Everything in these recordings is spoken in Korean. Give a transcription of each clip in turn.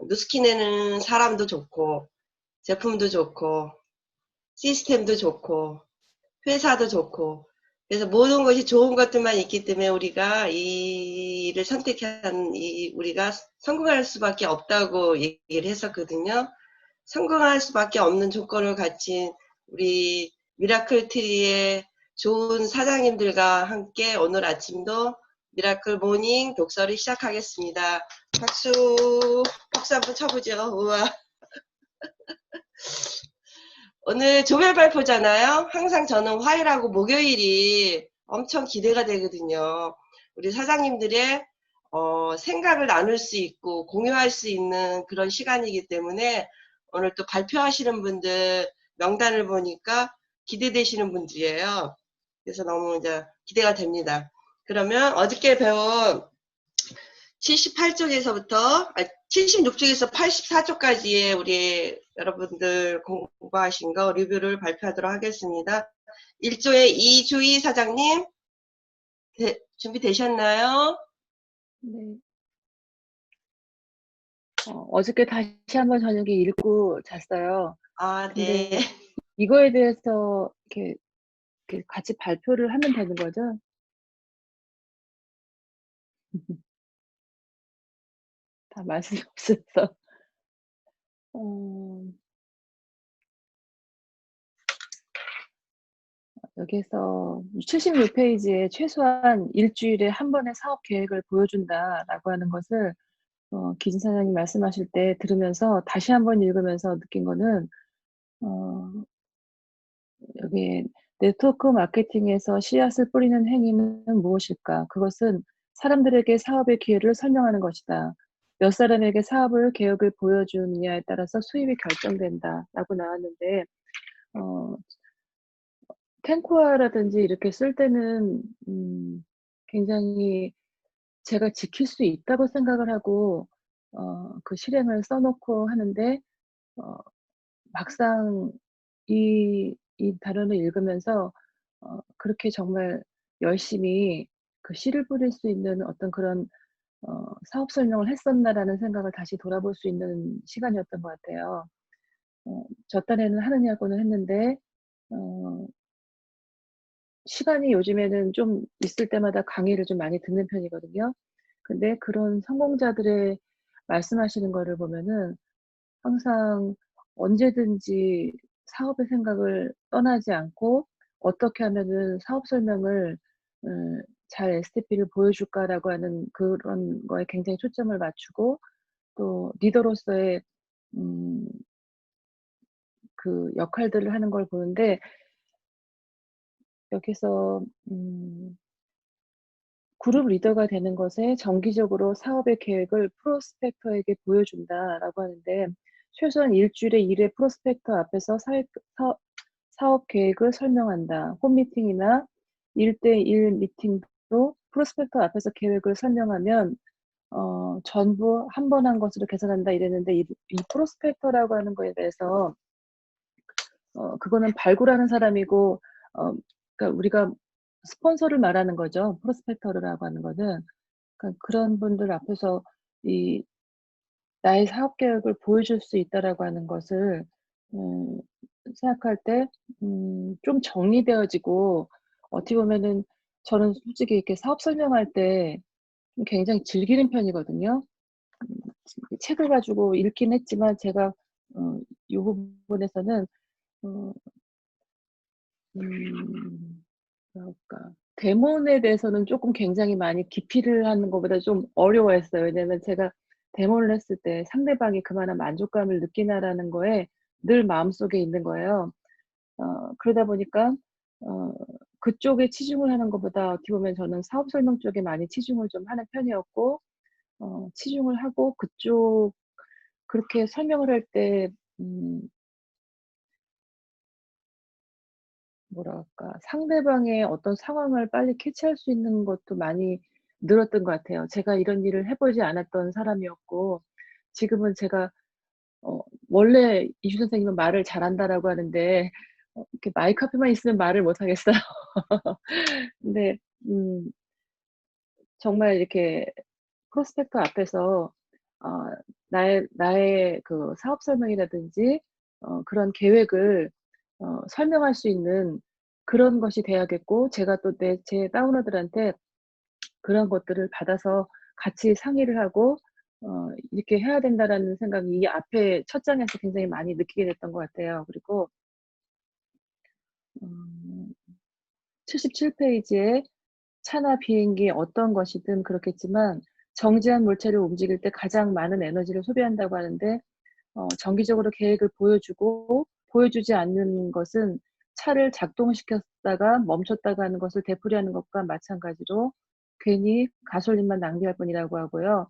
누스킨에는 사람도 좋고, 제품도 좋고, 시스템도 좋고, 회사도 좋고, 그래서 모든 것이 좋은 것들만 있기 때문에 우리가 이 일을 선택한 우리가 성공할 수밖에 없다고 얘기를 했었거든요. 성공할 수밖에 없는 조건을 갖춘 우리 미라클 트리의 좋은 사장님들과 함께 오늘 아침도 미라클 모닝 독서를 시작하겠습니다. 박수 한번 쳐보죠. 우와. 오늘 조별 발표잖아요. 항상 저는 화요일하고 목요일이 엄청 기대가 되거든요. 우리 사장님들의 생각을 나눌 수 있고 공유할 수 있는 그런 시간이기 때문에 오늘 또 발표하시는 분들 명단을 보니까 기대되시는 분들이에요. 그래서 너무 이제 기대가 됩니다. 그러면 어저께 배운 78쪽에서부터 76쪽에서 84쪽까지의 우리 여러분들 공부하신 거 리뷰를 발표하도록 하겠습니다. 1조의 이주희 사장님 준비되셨나요? 네. 어저께 다시 한번 저녁에 읽고 잤어요. 아, 근데 네. 이거에 대해서 이렇게 같이 발표를 하면 되는 거죠? 다 말씀이 없어서. 여기서 76페이지에 최소한 일주일에 한 번의 사업 계획을 보여준다라고 하는 것을 기진 사장님 말씀하실 때 들으면서 다시 한번 읽으면서 느낀 거는 여기 네트워크 마케팅에서 씨앗을 뿌리는 행위는 무엇일까? 그것은 사람들에게 사업의 기회를 설명하는 것이다. 몇 사람에게 사업을 계획을 보여주느냐에 따라서 수입이 결정된다라고 나왔는데 탱코아라든지 이렇게 쓸 때는 굉장히 제가 지킬 수 있다고 생각을 하고 그 실행을 써 놓고 하는데 어 막상 이 단원을 읽으면서 그렇게 정말 열심히 그 씨를 뿌릴 수 있는 어떤 그런 '사업 설명을 했었나.'라는 생각을 다시 돌아볼 수 있는 시간이었던 것 같아요. 저 딴에는 하느냐고는 했는데 어 시간이 요즘에는 좀 있을 때마다 강의를 좀 많이 듣는 편이거든요. 근데 그런 성공자들의 말씀하시는 거를 보면은 항상 언제든지 사업의 생각을 떠나지 않고 '어떻게 하면은 사업 설명을 잘 STP를 보여줄까.'라고 하는 그런 거에 굉장히 초점을 맞추고 또 리더로서의 음 그 역할들을 하는 걸 보는데 여기서 그룹 리더가 되는 것에 정기적으로 사업의 계획을 프로스펙터에게 보여준다라고 하는데 최소한 일주일에 1회 프로스펙터 앞에서 사업 계획을 설명한다. 홈미팅이나 1대1 미팅도 프로스펙터 앞에서 계획을 설명하면 전부 한 번 한 것으로 계산한다 이랬는데 이 프로스펙터라고 하는 거에 대해서 그거는 발굴하는 사람이고 그러니까 우리가 스폰서를 말하는 거죠. 프로스펙터라고 하는 거는. 그러니까 그런 분들 앞에서 이 나의 사업 계획을 보여줄 수 있다라고 하는 것을 음 생각할 때 좀 정리되어지고 어떻게 보면은 저는 솔직히 이렇게 사업 설명할 때 좀 굉장히 즐기는 편이거든요. 책을 가지고 읽긴 했지만 제가 이 부분에서는 어 뭐랄까 데몬에 대해서는 쪼끔 굉장히 많이 기피를 하는 것보다 좀 어려워했어요. 왜냐면 제가 데몬을 했을 때 상대방이 그만한 만족감을 느끼나라는 거에 늘 마음속에 있는 거예요. 그러다 보니까 어 그쪽에 치중을 하는 것보다 어떻게 보면 저는 사업 설명 쪽에 많이 치중을 좀 하는 편이었고 치중을 하고 그쪽 그렇게 설명을 할때음 뭐랄까 상대방의 어떤 상황을 빨리 캐치할 수 있는 것도 많이 늘었던 것 같아요. 제가 이런 일을 해 보지 않았던 사람이었고 지금은 제가 원래 이주 선생님은 "말을 잘한다."라고 하는데 이렇게 마이크 앞에만 있으면 말을 못 하겠어요. 근데 정말 이렇게 프로스펙터 앞에서 어 나의 그 사업 설명이라든지 그런 계획을 설명할 수 있는 그런 것이 돼야겠고, 제가 또 제 다운러들한테 그런 것들을 받아서 같이 상의를 하고 이렇게 해야 된다라는 생각이 이 앞에 첫 장에서 굉장히 많이 느끼게 됐던 것 같아요. 그리고 음 77페이지에 차나 비행기 어떤 것이든 그렇겠지만 정지한 물체를 움직일 때 가장 많은 에너지를 소비한다고 하는데, 정기적으로 계획을 보여주고 보여주지 않는 것은 차를 작동시켰다가 멈췄다가 하는 것을 되풀이하는 것과 마찬가지로 괜히 가솔린만 낭비할 뿐이라고 하고요.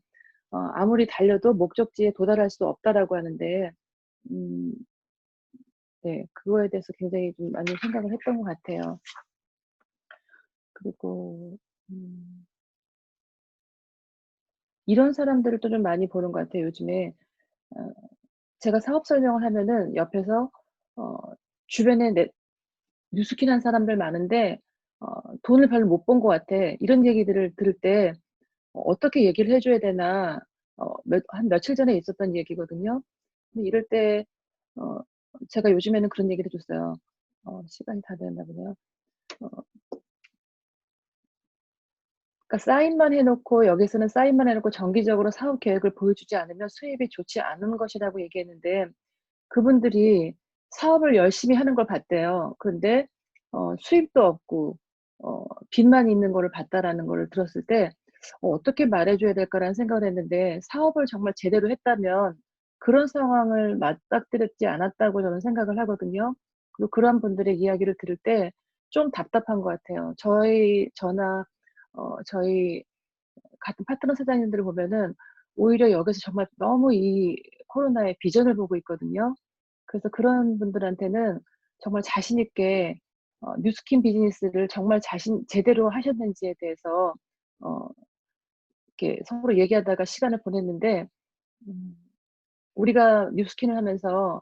아무리 달려도 목적지에 도달할 수 없다라고 하는데, 음 네, 그거에 대해서 굉장히 좀 많이 생각을 했던 것 같아요. 그리고 이런 사람들을 또 좀 많이 보는 것 같아요, 요즘에. 어 제가 사업 설명을 하면은 옆에서 어 주변에 뉴스킨한 사람들 많은데 어 "돈을 별로 못 번 것 같아." 이런 얘기들을 들을 때 어떻게 얘기를 해 줘야 되나, 한 며칠 전에 있었던 얘기거든요. 근데 이럴 때 어 제가 요즘에는 그런 얘기를 해 줬어요. 시간이 다 됐나 보네요. 어 그러니까 사인만 해 놓고, 여기서는 사인만 해 놓고 정기적으로 사업 계획을 보여주지 않으면 수입이 좋지 않은 것이라고 얘기했는데, 그분들이 사업을 열심히 하는 걸 봤대요. 그런데 수입도 없고 빚만 있는 거를 봤다라는 거를 들었을 때 '어떻게 말해 줘야 될까.'라는 생각을 했는데, 사업을 정말 제대로 했다면 그런 상황을 맞닥뜨렸지 않았다고 저는 생각을 하거든요. 그리고 그런 분들의 이야기를 들을 때 좀 답답한 것 같아요. 저나 저희 같은 파트너 사장님들을 보면은 오히려 여기서 정말 너무 이 코로나의 비전을 보고 있거든요. 그래서 그런 분들한테는 정말 자신 있게 뉴스킨 비즈니스를 정말 제대로 하셨는지에 대해서 어 이렇게 서로 얘기하다가 시간을 보냈는데, 음 우리가 뉴스킨을 하면서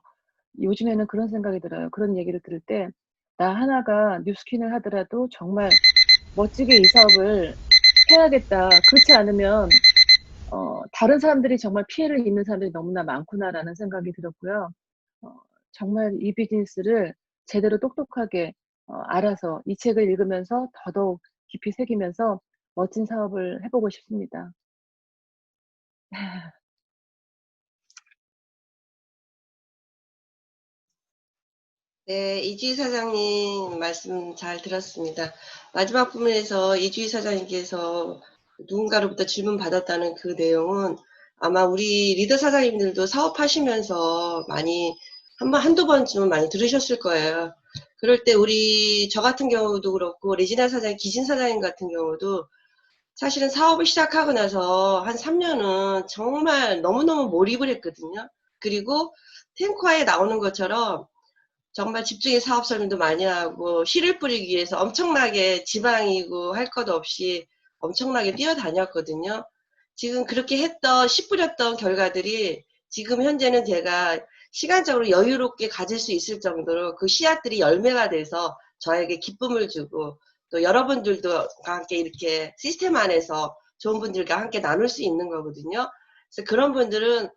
요즘에는 그런 생각이 들어요. 그런 얘기를 들을 때 '나 하나가 뉴스킨을 하더라도 정말 멋지게 이 사업을 해야겠다. 그렇지 않으면 다른 사람들이 정말 피해를 입는 사람들이 너무나 많구나.'라는 생각이 들었고요. 어 정말 이 비즈니스를 제대로 똑똑하게 알아서 이 책을 읽으면서 더더욱 깊이 새기면서 멋진 사업을 해 보고 싶습니다. 네, 이주희 사장님 말씀 잘 들었습니다. 마지막 부분에서 이주희 사장님께서 누군가로부터 질문 받았다는 그 내용은 아마 우리 리더 사장님들도 사업하시면서 많이 한두 번쯤은 많이 들으셨을 거예요. 그럴 때 저 같은 경우도 그렇고, 레지나 사장님, 기신 사장님 같은 경우도 사실은 사업을 시작하고 나서 한 3년은 정말 너무너무 몰입을 했거든요. 그리고 탱커에 나오는 것처럼 정말 집중의 사업 설명도 많이 하고, 씨를 뿌리기 위해서 엄청나게 지방이고 할 것 없이 엄청나게 뛰어다녔거든요. 지금 그렇게 씨 뿌렸던 결과들이 지금 현재는 제가 시간적으로 여유롭게 가질 수 있을 정도로 그 씨앗들이 열매가 돼서 저에게 기쁨을 주고, 또 여러분들도 함께 이렇게 시스템 안에서 좋은 분들과 함께 나눌 수 있는 거거든요. 그래서 그런 분들은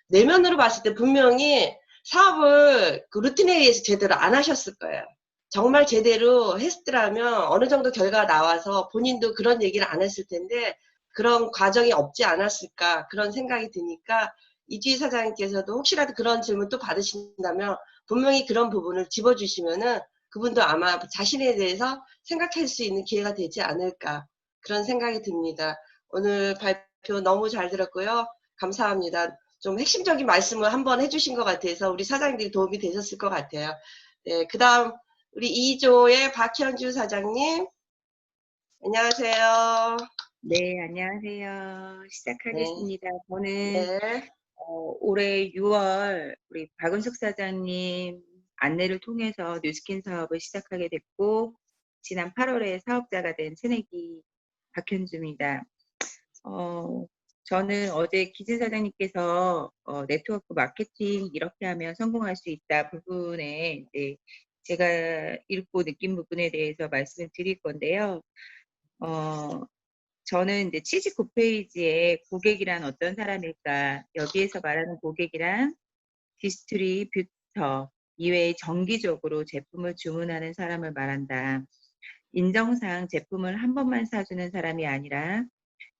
내면으로 봤을 때 분명히 사업을 그 루틴에 의해서 제대로 안 하셨을 거예요. 정말 제대로 했더라면 어느 정도 결과가 나와서 본인도 그런 얘기를 안 했을 텐데, 그런 과정이 없지 않았을까, 그런 생각이 드니까 이주희 사장님께서도 혹시라도 그런 질문 또 받으신다면 분명히 그런 부분을 집어주시면은 그분도 아마 자신에 대해서 생각할 수 있는 기회가 되지 않을까, 그런 생각이 듭니다. 오늘 발표 너무 잘 들었고요. 감사합니다. 좀 핵심적인 말씀을 한번 해주신 것 같아서 우리 사장님들이 도움이 되셨을 것 같아요. 네, 그 다음 우리 2조의 박현주 사장님, 안녕하세요. 네, 안녕하세요. 네, 시작하겠습니다. 저는 네, 올해 6월 우리 박은숙 사장님 안내를 통해서 뉴스킨 사업을 시작하게 됐고, 지난 8월에 사업자가 된 새내기 박현주입니다. 어, 저는 어제 기진 사장님께서 네트워크 마케팅 이렇게 하면 성공할 수 있다 부분에 이제 제가 읽고 느낀 부분에 대해서 말씀을 드릴 건데요. 어, 저는 이제 취직 9페이지에 고객이란 어떤 사람일까? 여기에서 말하는 고객이란 디스트리뷰터 이외에 정기적으로 제품을 주문하는 사람을 말한다. 인정상 제품을 한 번만 사주는 사람이 아니라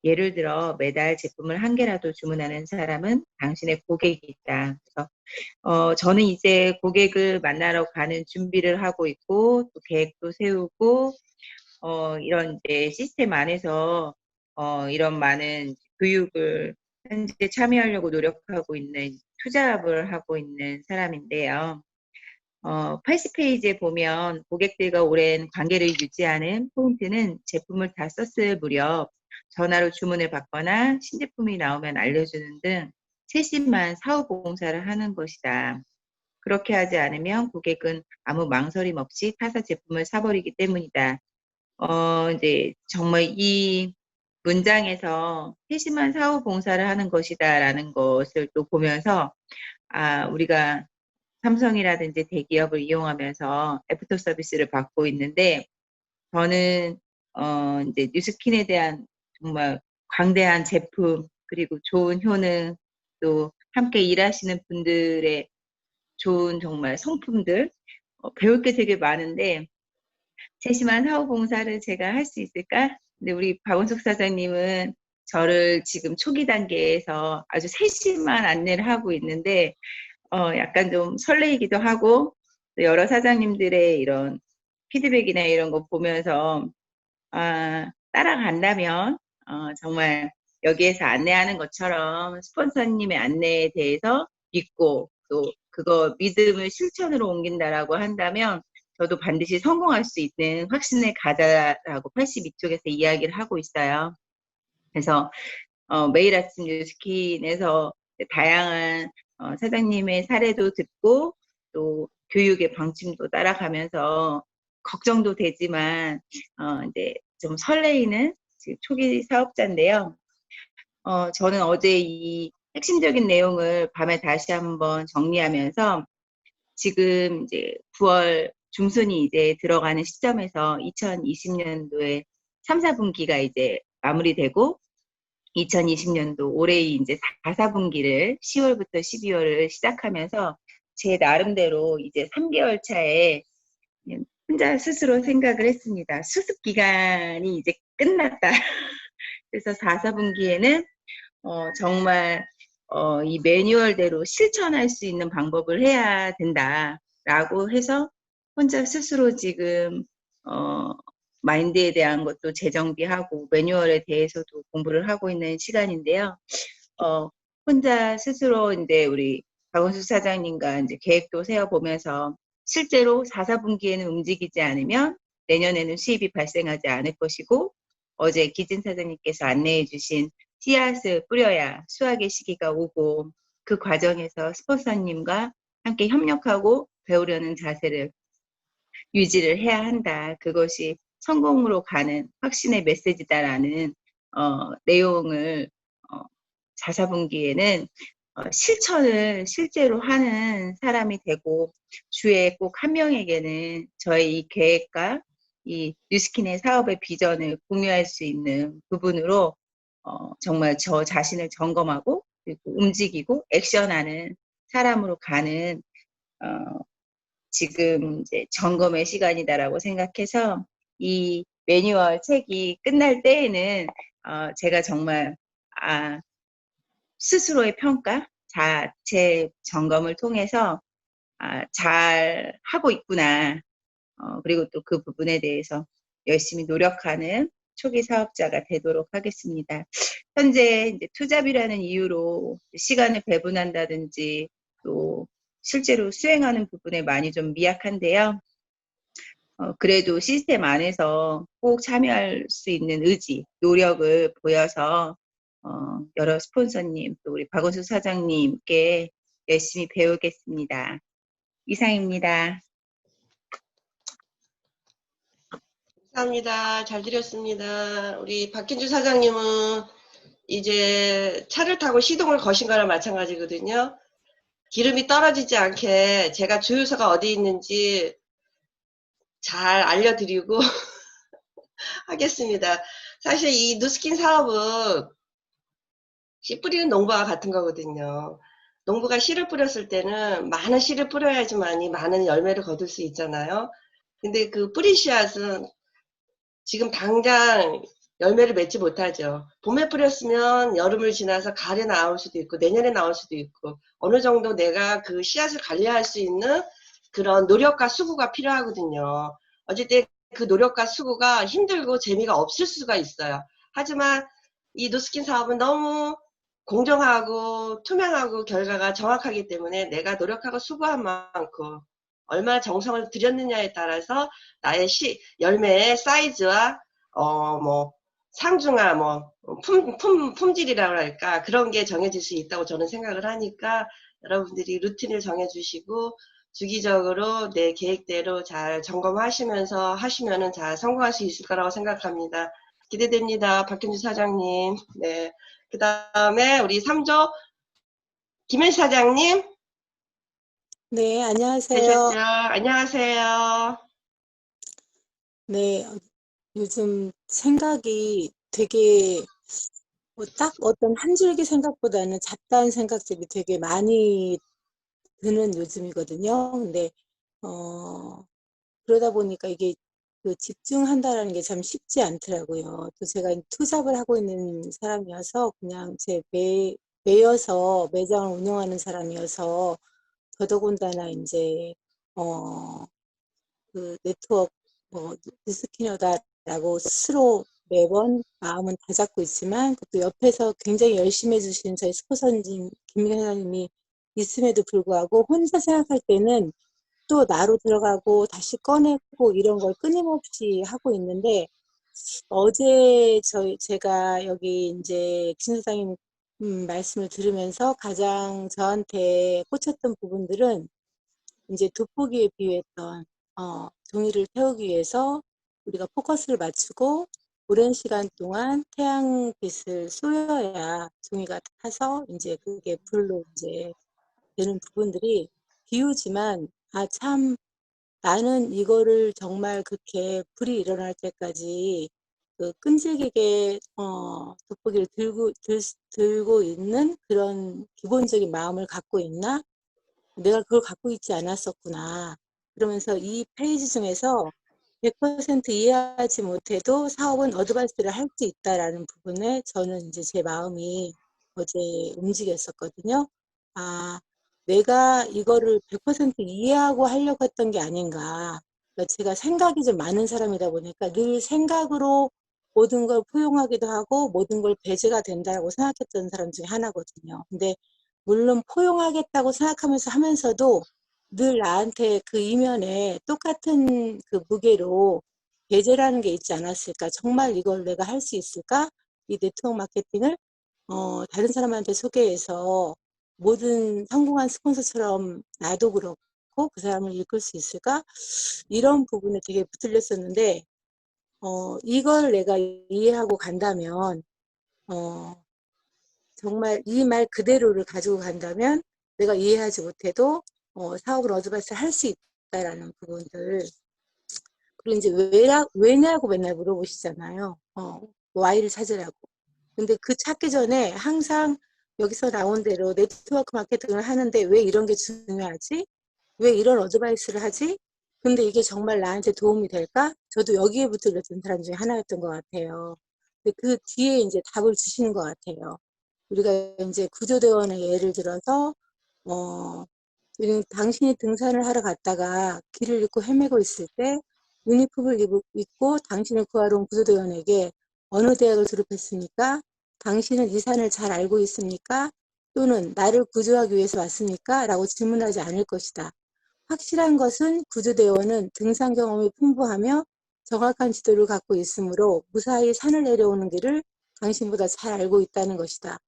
예를 들어 매달 제품을 한 개라도 주문하는 사람은 당신의 고객이다. 그래서 저는 이제 고객을 만나러 가는 준비를 하고 있고 또 계획도 세우고 이런 이제 시스템 안에서 이런 많은 교육을 현재 참여하려고 노력하고 있는 투잡을 하고 있는 사람인데요. 80페이지에 보면 고객들과 오랜 관계를 유지하는 포인트는 제품을 다 썼을 무렵 전화로 주문을 받거나 신제품이 나오면 알려주는 등 세심한 사후 봉사를 하는 것이다. 그렇게 하지 않으면 고객은 아무 망설임 없이 타사 제품을 사버리기 때문이다. 이제 정말 이 문장에서 세심한 사후 봉사를 하는 것이다라는 것을 또 보면서 우리가 삼성이라든지 대기업을 이용하면서 애프터 서비스를 받고 있는데 저는 이제 뉴스킨에 대한 정말 광대한 제품 그리고 좋은 효능 또 함께 일하시는 분들의 좋은 정말 성품들 배울 게 되게 많은데 세심한 사후봉사를 제가 할 수 있을까? 근데 우리 박원석 사장님은 저를 지금 초기 단계에서 아주 세심한 안내를 하고 있는데 약간 좀 설레이기도 하고 또 여러 사장님들의 이런 피드백이나 이런 거 보면서 따라간다면 정말 여기에서 안내하는 것처럼 스폰서님의 안내에 대해서 믿고 또 그거 믿음을 실천으로 옮긴다라고 한다면 저도 반드시 성공할 수 있는 확신을 가자라고 82쪽에서 이야기를 하고 있어요. 그래서 매일 아침 뉴스킨에서 다양한 사장님의 사례도 듣고 또 교육의 방침도 따라가면서 걱정도 되지만 이제 좀 설레이는 지금 초기 사업자인데요. 저는 어제 이 핵심적인 내용을 밤에 다시 한번 정리하면서 지금 이제 9월 중순이 이제 들어가는 시점에서 2020년도에 3, 4분기가 이제 마무리되고 2020년도 올해의 이제 4, 4분기를 10월부터 12월을 시작하면서 제 나름대로 이제 3개월 차에 혼자 스스로 생각을 했습니다. 수습 기간이 이제 끝났다. 그래서 4, 4분기에는 정말 이 매뉴얼대로 실천할 수 있는 방법을 해야 된다라고 해서 혼자 스스로 지금 마인드에 대한 것도 재정비하고 매뉴얼에 대해서도 공부를 하고 있는 시간인데요. 혼자 스스로 이제 우리 박원숙 사장님과 이제 계획도 세워보면서 실제로 4, 4분기에는 움직이지 않으면 내년에는 수입이 발생하지 않을 것이고 어제 기진 사장님께서 안내해 주신 씨앗을 뿌려야 수확의 시기가 오고 그 과정에서 스폰서님과 함께 협력하고 배우려는 자세를 유지를 해야 한다. 그것이 성공으로 가는 확신의 메시지다라는 내용을 4, 4분기에는 실천을 실제로 하는 사람이 되고 주에 꼭 한 명에게는 저의 이 계획과 이 뉴스킨의 사업의 비전을 공유할 수 있는 부분으로 정말 저 자신을 점검하고 그리고 움직이고 액션하는 사람으로 가는 지금 이제 점검의 시간이다라고 생각해서 이 매뉴얼 책이 끝날 때에는 제가 정말 스스로의 평가, 자체 점검을 통해서 잘 하고 있구나. 그리고 또 그 부분에 대해서 열심히 노력하는 초기 사업자가 되도록 하겠습니다. 현재 이제 투잡이라는 이유로 시간을 배분한다든지 또 실제로 수행하는 부분에 많이 좀 미약한데요. 그래도 시스템 안에서 꼭 참여할 수 있는 의지, 노력을 보여서 여러 스폰서님, 또 우리 박원수 사장님께 열심히 배우겠습니다. 이상입니다. 감사합니다. 잘 들었습니다. 우리 박hin주 사장님은 이제 차를 타고 시동을 거신 거랑 마찬가지거든요. 기름이 떨어지지 않게 제가 주유소가 어디 있는지 잘 알려드리고 하겠습니다. 사실 이 누스킨 사업은 씨 뿌리는 농부와 같은 거거든요. 농부가 씨를 뿌렸을 때는 많은 씨를 뿌려야지만이 많은 열매를 거둘 수 있잖아요. 근데 그 뿌린 씨앗은 지금 당장 열매를 맺지 못하죠. 봄에 뿌렸으면 여름을 지나서 가을에 나올 수도 있고 내년에 나올 수도 있고 어느 정도 내가 그 씨앗을 관리할 수 있는 그런 노력과 수고가 필요하거든요. 어쨌든 그 노력과 수고가 힘들고 재미가 없을 수가 있어요. 하지만 이 노스킨 사업은 너무 공정하고 투명하고 결과가 정확하기 때문에 내가 노력하고 수고한 만큼 얼마나 정성을 들였느냐에 따라서 나의 열매의 사이즈와 뭐 상중하 뭐 품질이라고 할까 그런 게 정해질 수 있다고 저는 생각을 하니까 여러분들이 루틴을 정해주시고 주기적으로 내 계획대로 잘 점검하시면서 하시면은 잘 성공할 수 있을 거라고 생각합니다. 기대됩니다. 박현주 사장님. 네. 그 다음에 우리 3조 김현 사장님 네, 안녕하세요. 되셨죠? 안녕하세요. 네, 요즘 생각이 되게 딱 어떤 한 줄기 생각보다는 잡다한 생각들이 되게 많이 드는 요즘이거든요. 근데 그러다 보니까 이게 그 집중한다라는 게 참 쉽지 않더라고요. 또 제가 투잡을 하고 있는 사람이어서 그냥 매여서 매장을 운영하는 사람이어서 더더군다나 이제 그 네트워크 뉴스캐너다라고 스스로 매번 마음은 다잡고 있지만 또 옆에서 굉장히 열심히 해주시는 저희 스포선진 김회장님이 있음에도 불구하고 혼자 생각할 때는 또 나로 들어가고 다시 꺼내고 이런 걸 끊임없이 하고 있는데 어제 제가 여기 이제 진 사장님 말씀을 들으면서 가장 저한테 꽂혔던 부분들은 이제 돋보기에 비유했던 종이를 태우기 위해서 우리가 포커스를 맞추고 오랜 시간 동안 태양빛을 쏘여야 종이가 타서 이제 그게 불로 이제 되는 부분들이 비유지만 참 나는 이거를 정말 그렇게 불이 일어날 때까지 그 끈질기게 돋보기를 들고 있는 그런 기본적인 마음을 갖고 있나? 내가 그걸 갖고 있지 않았었구나. 그러면서 이 페이지 중에서 100% 이해하지 못해도 사업은 어드바이스를 할 수 있다라는 부분에 저는 이제 제 마음이 어제 움직였었거든요. 내가 이거를 100% 이해하고 하려고 했던 게 아닌가. 그러니까 제가 생각이 좀 많은 사람이다 보니까 늘 생각으로 모든 걸 포용하기도 하고 모든 걸 배제가 된다고 생각했던 사람 중에 하나거든요. 근데 물론 포용하겠다고 생각하면서 하면서도 늘 나한테 그 이면에 똑같은 그 무게로 배제라는 게 있지 않았을까. 정말 이걸 내가 할 수 있을까? 이 네트워크 마케팅을 다른 사람한테 소개해서 모든 성공한 스폰서처럼 나도 그렇고 그 사람을 이끌 수 있을까? 이런 부분에 되게 붙들렸었는데 이걸 내가 이해하고 간다면 정말 이 말 그대로를 가지고 간다면 내가 이해하지 못해도 사업을 어드바이스 할 수 있다라는 부분들. 그리고 이제 왜냐고 맨날 물어보시잖아요. Y를 찾으라고. 근데 그 찾기 전에 항상 여기서 나온 대로 네트워크 마케팅을 하는데 왜 이런 게 중요하지? 왜 이런 어드바이스를 하지? 근데 이게 정말 나한테 도움이 될까? 저도 여기에 붙들렸던 사람 중에 하나였던 것 같아요. 근데 그 뒤에 이제 답을 주시는 것 같아요. 우리가 이제 구조대원의 예를 들어서 당신이 등산을 하러 갔다가 길을 잃고 헤매고 있을 때 유니폼을 입고 당신을 구하러 온 구조대원에게 어느 대학을 졸업했습니까? 당신은 이 산을 잘 알고 있습니까? 또는 나를 구조하기 위해서 왔습니까? 라고 질문하지 않을 것이다. 확실한 것은 구조대원은 등산 경험이 풍부하며 정확한 지도를 갖고 있으므로 무사히 산을 내려오는 길을 당신보다 잘 알고 있다는 것이다.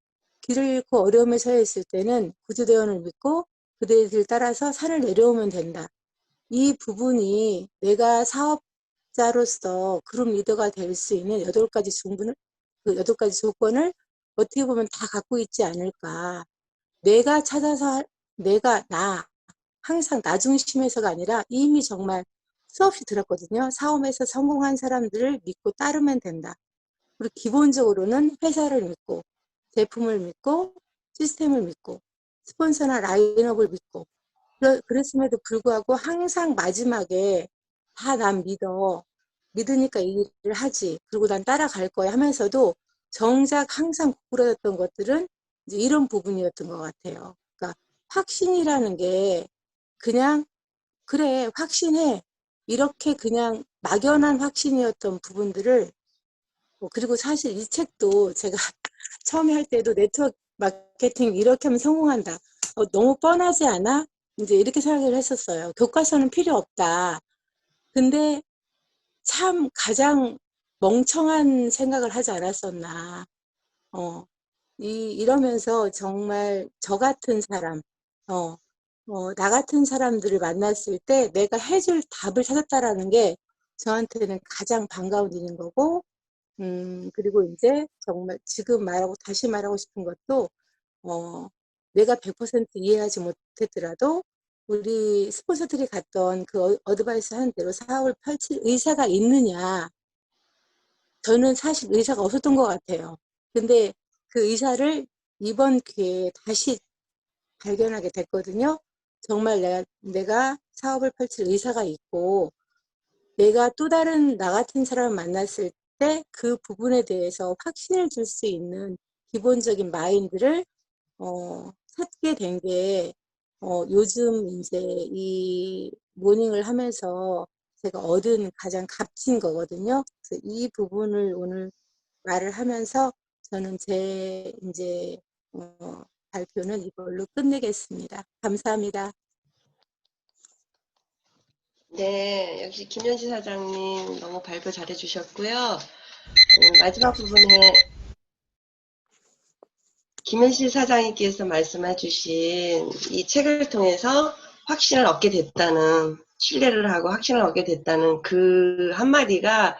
길을 잃고 어려움에 처해 있을 때는 구조대원을 믿고 그대의 길 따라서 산을 내려오면 된다. 이 부분이 내가 사업자로서 그룹 리더가 될 수 있는 8가지 조건을 어떻게 보면 다 갖고 있지 않을까. 내가 찾아서 항상 나 중심에서가 아니라 이미 정말 수없이 들었거든요. 사업에서 성공한 사람들을 믿고 따르면 된다. 우리 기본적으로는 회사를 믿고, 제품을 믿고, 시스템을 믿고, 스폰서나 라인업을 믿고, 그랬음에도 불구하고 항상 마지막에 다 난 믿어. 믿으니까 이 일을 하지. 그리고 난 따라갈 거야 하면서도 정작 항상 구부러졌던 것들은 이제 이런 부분이었던 것 같아요. 그러니까 확신이라는 게 그냥 그래, 확신해. 이렇게 그냥 막연한 확신이었던 부분들을 그리고 사실 이 책도 제가 처음에 할 때도 네트워크 마케팅 이렇게 하면 성공한다. 너무 뻔하지 않아? 이제 이렇게 생각을 했었어요. 교과서는 필요 없다. 근데 참 가장 멍청한 생각을 하지 않았었나. 이러면서 정말 저 같은 사람, 나 같은 사람들을 만났을 때 내가 해줄 답을 찾았다라는 게 저한테는 가장 반가운 일인 거고, 그리고 이제 정말 지금 다시 말하고 싶은 것도, 내가 100% 이해하지 못했더라도 우리 스폰서들이 갔던 그 어드바이스 하는 대로 사업을 펼칠 의사가 있느냐. 저는 사실 의사가 없었던 것 같아요. 근데 그 의사를 이번 기회에 다시 발견하게 됐거든요. 정말 내가 사업을 펼칠 의사가 있고, 내가 또 다른 나 같은 사람을 만났을 때 그 부분에 대해서 확신을 줄 수 있는 기본적인 마인드를 찾게 된 게, 요즘 이제 이 모닝을 하면서 제가 얻은 가장 값진 거거든요. 그래서 이 부분을 오늘 말을 하면서 저는 제 이제 발표는 이걸로 끝내겠습니다. 감사합니다. 네, 역시 김현지 사장님 너무 발표 잘해주셨고요. 마지막 부분에 김현실 사장님께서 말씀해주신 이 책을 통해서 확신을 얻게 됐다는, 신뢰를 하고 확신을 얻게 됐다는 그 한마디가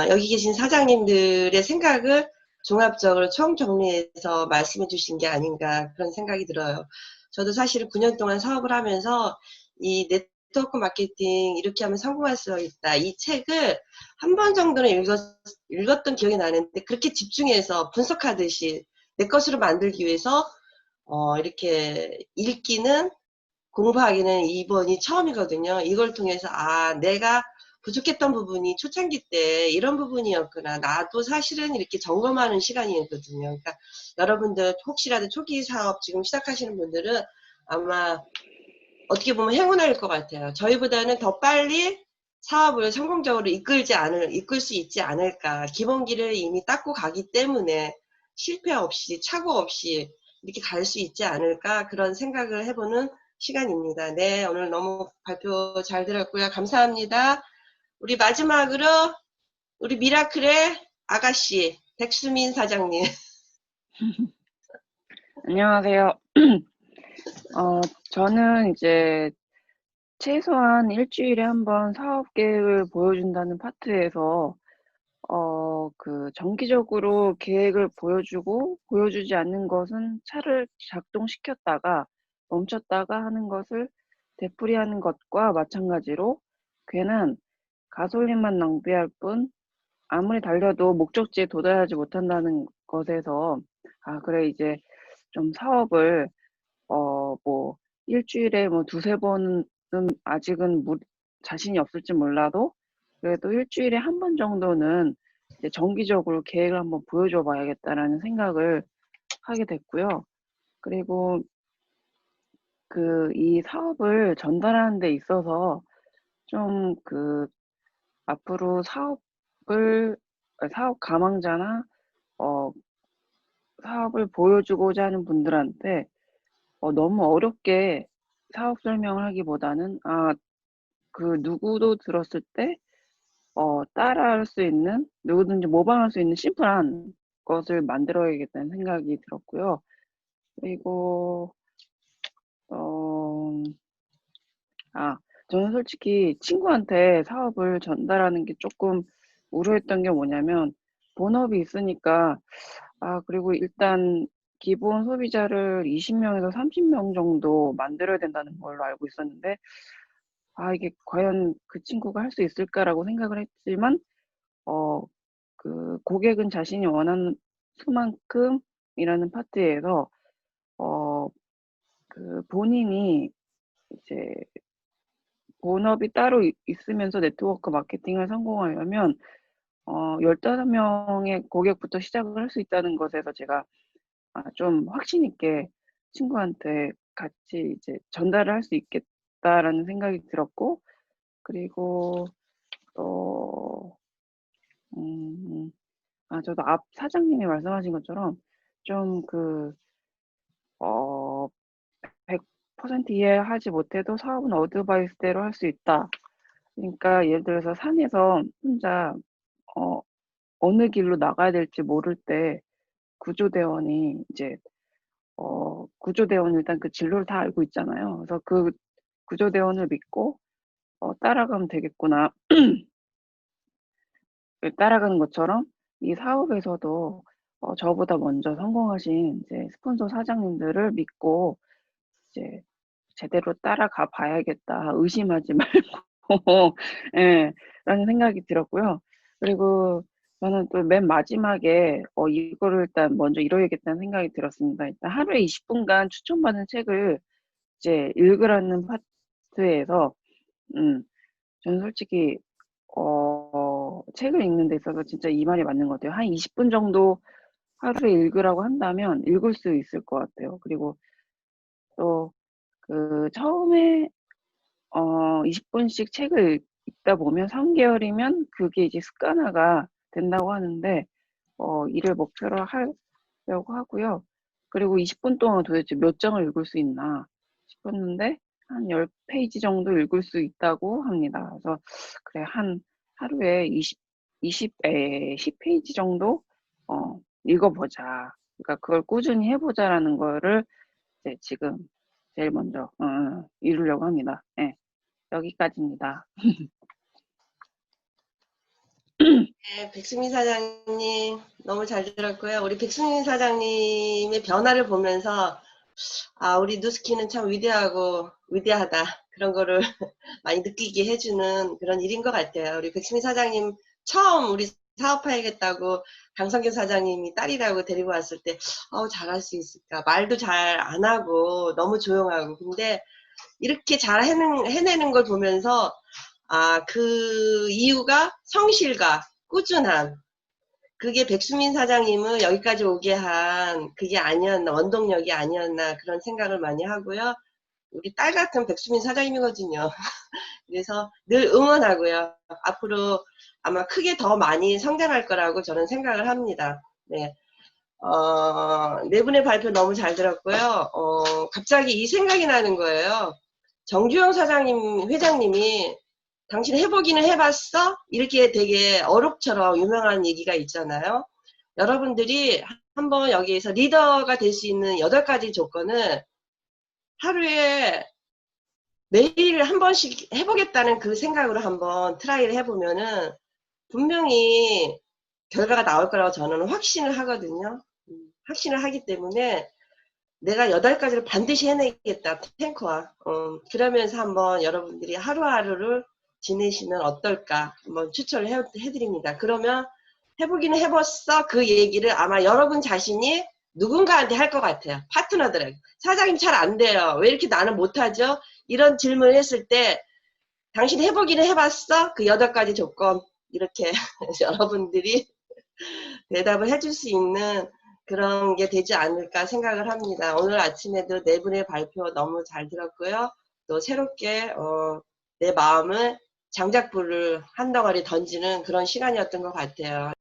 여기 계신 사장님들의 생각을 종합적으로 총정리해서 말씀해 주신 게 아닌가 그런 생각이 들어요. 저도 사실 9년 동안 사업을 하면서 이 네트워크 마케팅 이렇게 하면 성공할 수 있다. 이 책을 한 번 정도는 읽었던 기억이 나는데 그렇게 집중해서 분석하듯이 내 것으로 만들기 위해서 이렇게 읽기는 공부하기는 이번이 처음이거든요. 이걸 통해서 내가 부족했던 부분이 초창기 때 이런 부분이었구나. 나도 사실은 이렇게 점검하는 시간이었거든요. 그러니까 여러분들 혹시라도 초기 사업 지금 시작하시는 분들은 아마 어떻게 보면 행운할 것 같아요. 저희보다는 더 빨리 사업을 성공적으로 이끌 수 있지 않을까. 기본기를 이미 닦고 가기 때문에 실패 없이, 착오 없이 이렇게 갈 수 있지 않을까. 그런 생각을 해보는 시간입니다. 네, 오늘 너무 발표 잘 들었고요. 감사합니다. 우리 마지막으로 우리 미라클의 아가씨, 백수민 사장님. 안녕하세요. 저는 이제 최소한 일주일에 한 번 사업 계획을 보여준다는 파트에서 정기적으로 계획을 보여주고 보여주지 않는 것은 차를 작동시켰다가 멈췄다가 하는 것을 되풀이하는 것과 마찬가지로 괜한 가솔린만 낭비할 뿐 아무리 달려도 목적지에 도달하지 못한다는 것에서 그래 이제 좀 사업을 뭐 일주일에 뭐 두세 번은 아직은 자신이 없을지 몰라도 그래도 일주일에 한 번 정도는 이제 정기적으로 계획을 한번 보여줘 봐야겠다라는 생각을 하게 됐고요. 그리고 이 사업을 전달하는 데 있어서 좀 앞으로 사업 가망자나 사업을 보여주고자 하는 분들한테 너무 어렵게 사업 설명을 하기보다는 누구도 들었을 때 따라할 수 있는, 누구든지 모방할 수 있는 심플한 것을 만들어야겠다는 생각이 들었고요. 그리고 저는 솔직히 친구한테 사업을 전달하는 게 조금 우려했던 게 뭐냐면 본업이 있으니까 그리고 일단 기본 소비자를 20명에서 30명 정도 만들어야 된다는 걸로 알고 있었는데 이게 과연 그 친구가 할 수 있을까라고 생각을 했지만 그 고객은 자신이 원하는 수만큼이라는 파트에서 그 본인이 이제 본업이 따로 있으면서 네트워크 마케팅을 성공하려면 15명의 고객부터 시작을 할 수 있다는 것에서 제가 좀 확신 있게 친구한테 같이 이제 전달을 할 수 있겠다라는 생각이 들었고, 그리고 저도 앞 사장님이 말씀하신 것처럼 좀 100% 이해하지 못해도 사업은 어드바이스대로 할 수 있다. 그러니까 예를 들어서 산에서 혼자 어느 길로 나가야 될지 모를 때 구조대원이 이제 구조대원은 일단 그 진로를 다 알고 있잖아요. 그래서 그 구조대원을 믿고 따라가면 되겠구나. 따라가는 것처럼 이 사업에서도 저보다 먼저 성공하신 이제 스폰서 사장님들을 믿고 이제 제대로 따라가 봐야겠다. 의심하지 말고, 예, 라는 생각이 들었고요. 그리고 저는 또 맨 마지막에 이거를 일단 먼저 이뤄야겠다는 생각이 들었습니다. 일단 하루에 20분간 추천받은 책을 이제 읽으라는 파트에서 저는 솔직히 책을 읽는 데 있어서 진짜 이 말이 맞는 것 같아요. 한 20분 정도 하루에 읽으라고 한다면 읽을 수 있을 것 같아요. 그리고 또 처음에 20분씩 책을 읽다 보면 3개월이면 그게 이제 습관화가 된다고 하는데 이를 목표로 하려고 하고요. 그리고 20분 동안 도대체 몇 장을 읽을 수 있나 싶었는데 한 10페이지 정도 읽을 수 있다고 합니다. 그래서 그래 하루에 10페이지 정도 읽어보자. 그러니까 그걸 꾸준히 해보자라는 거를 이제 지금 제일 먼저 이루려고 합니다. 네, 여기까지입니다. 네, 백수민 사장님 너무 잘 들었고요. 우리 백수민 사장님의 변화를 보면서 우리 누스키는 참 위대하고 위대하다 그런 거를 많이 느끼게 해주는 그런 일인 것 같아요. 우리 백수민 사장님 처음 우리 사업하겠다고 강성균 사장님이 딸이라고 데리고 왔을 때 잘할 수 있을까, 말도 잘 안 하고 너무 조용하고, 근데 이렇게 잘 해내는 걸 보면서 그 이유가 성실과 꾸준함, 그게 백수민 사장님을 여기까지 오게 한 그게 아니었나, 원동력이 아니었나 그런 생각을 많이 하고요. 우리 딸 같은 백수민 사장님이거든요. 그래서 늘 응원하고요. 앞으로 아마 크게 더 많이 성장할 거라고 저는 생각을 합니다. 네. 네 분의 발표 너무 잘 들었고요. 갑자기 이 생각이 나는 거예요. 정주영 회장님이 당신 해보기는 해봤어? 이렇게 되게 어록처럼 유명한 얘기가 있잖아요. 여러분들이 한번 여기에서 리더가 될 수 있는 8가지 조건을 하루에 매일 한 번씩 해보겠다는 그 생각으로 한번 트라이를 해보면은 분명히 결과가 나올 거라고 저는 확신을 하거든요. 확신을 하기 때문에 내가 8가지를 반드시 해내겠다, 탱커와. 그러면서 한번 여러분들이 하루하루를 지내시면 어떨까 한번 추천을 해드립니다. 그러면 해보기는 해봤어 그 얘기를 아마 여러분 자신이 누군가한테 할 것 같아요. 파트너들에게. 사장님 잘 안 돼요. 왜 이렇게 나는 못하죠? 이런 질문을 했을 때 당신 해보기는 해봤어? 그 8가지 조건 이렇게 여러분들이 대답을 해줄 수 있는 그런 게 되지 않을까 생각을 합니다. 오늘 아침에도 4분의 발표 너무 잘 들었고요. 또 새롭게 내 마음을 장작불을 한 덩어리 던지는 그런 시간이었던 것 같아요.